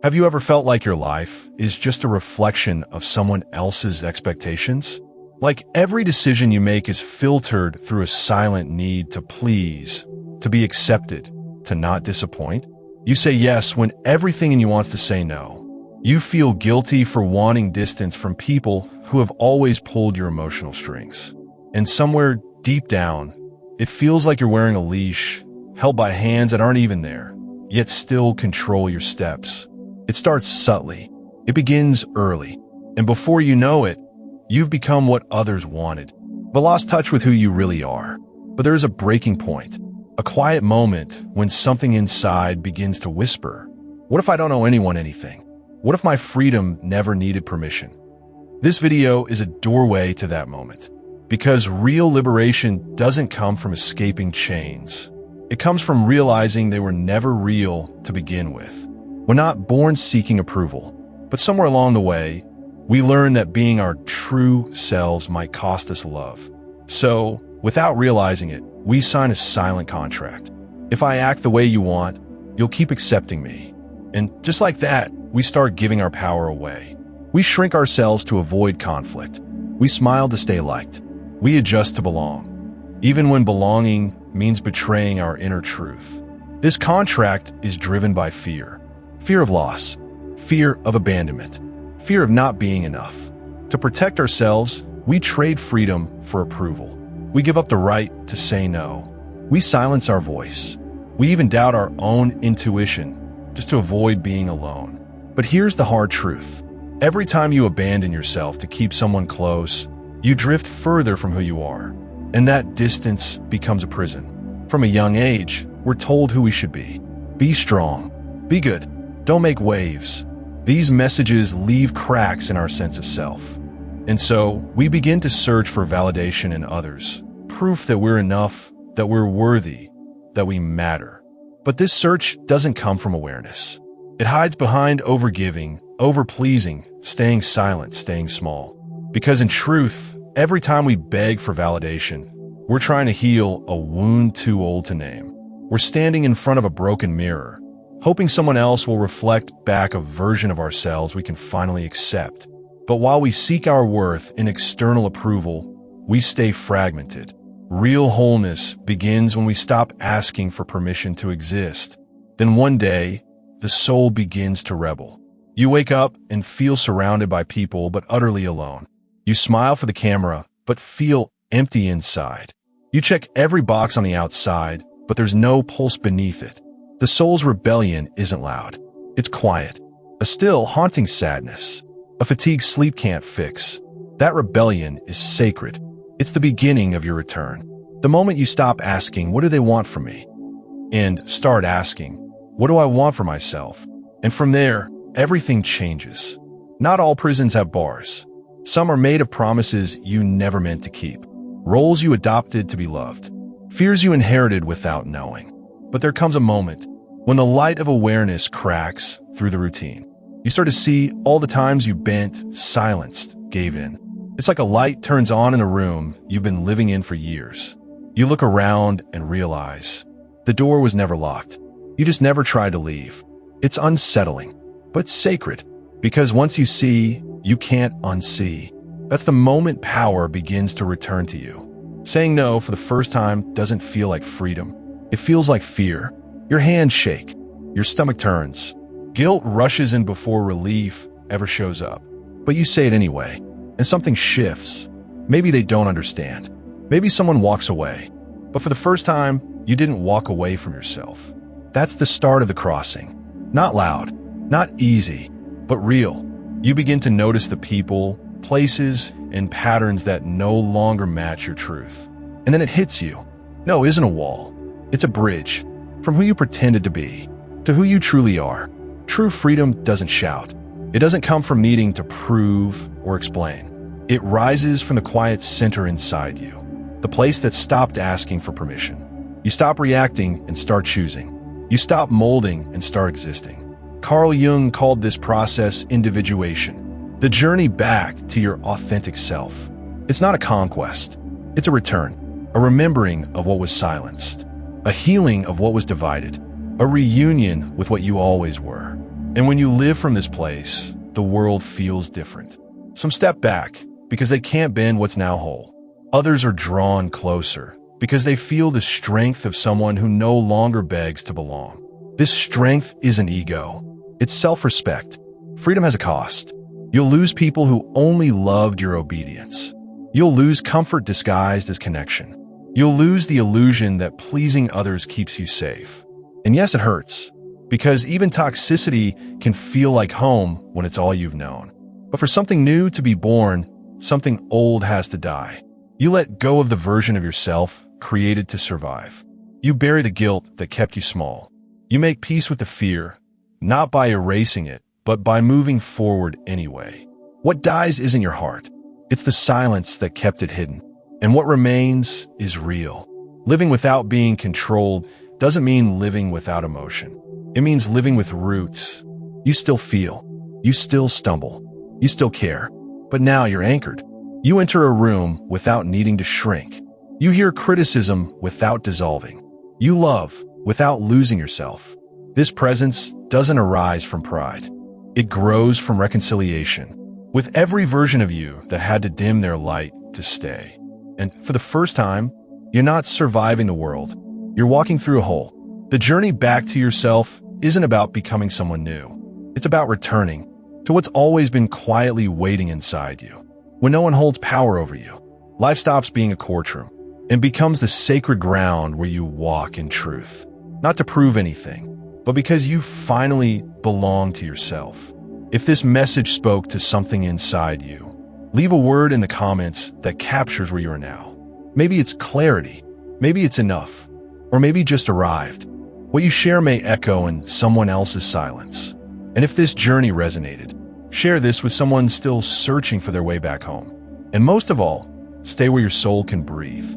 Have you ever felt like your life is just a reflection of someone else's expectations? Like every decision you make is filtered through a silent need to please, to be accepted, to not disappoint? You say yes when everything in you wants to say no. You feel guilty for wanting distance from people who have always pulled your emotional strings. And somewhere deep down, it feels like you're wearing a leash, held by hands that aren't even there, yet still control your steps. It starts subtly. It begins early. And before you know it, you've become what others wanted, but lost touch with who you really are. But there is a breaking point, a quiet moment when something inside begins to whisper, what if I don't owe anyone anything? What if my freedom never needed permission? This video is a doorway to that moment, because real liberation doesn't come from escaping chains. It comes from realizing they were never real to begin with. We're not born seeking approval, but somewhere along the way, we learn that being our true selves might cost us love. So, without realizing it, we sign a silent contract. If I act the way you want, you'll keep accepting me. And just like that, we start giving our power away. We shrink ourselves to avoid conflict. We smile to stay liked. We adjust to belong, even when belonging means betraying our inner truth. This contract is driven by fear. Fear of loss, fear of abandonment, fear of not being enough. To protect ourselves, we trade freedom for approval. We give up the right to say no. We silence our voice. We even doubt our own intuition just to avoid being alone. But here's the hard truth. Every time you abandon yourself to keep someone close, you drift further from who you are. And that distance becomes a prison. From a young age, we're told who we should be. Be strong. Be good. Don't make waves. These messages leave cracks in our sense of self. And so, we begin to search for validation in others, proof that we're enough, that we're worthy, that we matter. But this search doesn't come from awareness. It hides behind overgiving, overpleasing, staying silent, staying small. Because in truth, every time we beg for validation, we're trying to heal a wound too old to name. We're standing in front of a broken mirror, hoping someone else will reflect back a version of ourselves we can finally accept. But while we seek our worth in external approval, we stay fragmented. Real wholeness begins when we stop asking for permission to exist. Then one day, the soul begins to rebel. You wake up and feel surrounded by people but utterly alone. You smile for the camera, but feel empty inside. You check every box on the outside, but there's no pulse beneath it. The soul's rebellion isn't loud. It's quiet. A still, haunting sadness. A fatigue sleep can't fix. That rebellion is sacred. It's the beginning of your return. The moment you stop asking, what do they want from me? And start asking, what do I want for myself? And from there, everything changes. Not all prisons have bars. Some are made of promises you never meant to keep. Roles you adopted to be loved. Fears you inherited without knowing. But there comes a moment when the light of awareness cracks through the routine. You start to see all the times you bent, silenced, gave in. It's like a light turns on in a room you've been living in for years. You look around and realize the door was never locked. You just never tried to leave. It's unsettling, but sacred, because once you see, you can't unsee. That's the moment power begins to return to you. Saying no for the first time doesn't feel like freedom. It feels like fear. Your hands shake. Your stomach turns. Guilt rushes in before relief ever shows up. But you say it anyway, and something shifts. Maybe they don't understand. Maybe someone walks away. But for the first time, you didn't walk away from yourself. That's the start of the crossing. Not loud, not easy, but real. You begin to notice the people, places, and patterns that no longer match your truth. And then it hits you. No, it isn't a wall. It's a bridge. From who you pretended to be, to who you truly are. True freedom doesn't shout. It doesn't come from needing to prove or explain. It rises from the quiet center inside you. The place that stopped asking for permission. You stop reacting and start choosing. You stop molding and start existing. Carl Jung called this process individuation. The journey back to your authentic self. It's not a conquest. It's a return. A remembering of what was silenced. A healing of what was divided. A reunion with what you always were. And when you live from this place, the world feels different. Some step back because they can't bend what's now whole. Others are drawn closer because they feel the strength of someone who no longer begs to belong. This strength isn't ego. It's self-respect. Freedom has a cost. You'll lose people who only loved your obedience. You'll lose comfort disguised as connection. You'll lose the illusion that pleasing others keeps you safe. And yes, it hurts, because even toxicity can feel like home when it's all you've known. But for something new to be born, something old has to die. You let go of the version of yourself created to survive. You bury the guilt that kept you small. You make peace with the fear, not by erasing it, but by moving forward anyway. What dies isn't your heart. It's the silence that kept it hidden. And what remains is real. Living without being controlled doesn't mean living without emotion. It means living with roots. You still feel. You still stumble. You still care. But now you're anchored. You enter a room without needing to shrink. You hear criticism without dissolving. You love without losing yourself. This presence doesn't arise from pride. It grows from reconciliation with every version of you that had to dim their light to stay. And for the first time, you're not surviving the world. You're walking through a hole. The journey back to yourself isn't about becoming someone new. It's about returning to what's always been quietly waiting inside you. When no one holds power over you, life stops being a courtroom and becomes the sacred ground where you walk in truth. Not to prove anything, but because you finally belong to yourself. If this message spoke to something inside you, leave a word in the comments that captures where you are now. Maybe it's clarity, maybe it's enough, or maybe just arrived. What you share may echo in someone else's silence. And if this journey resonated, share this with someone still searching for their way back home. And most of all, stay where your soul can breathe.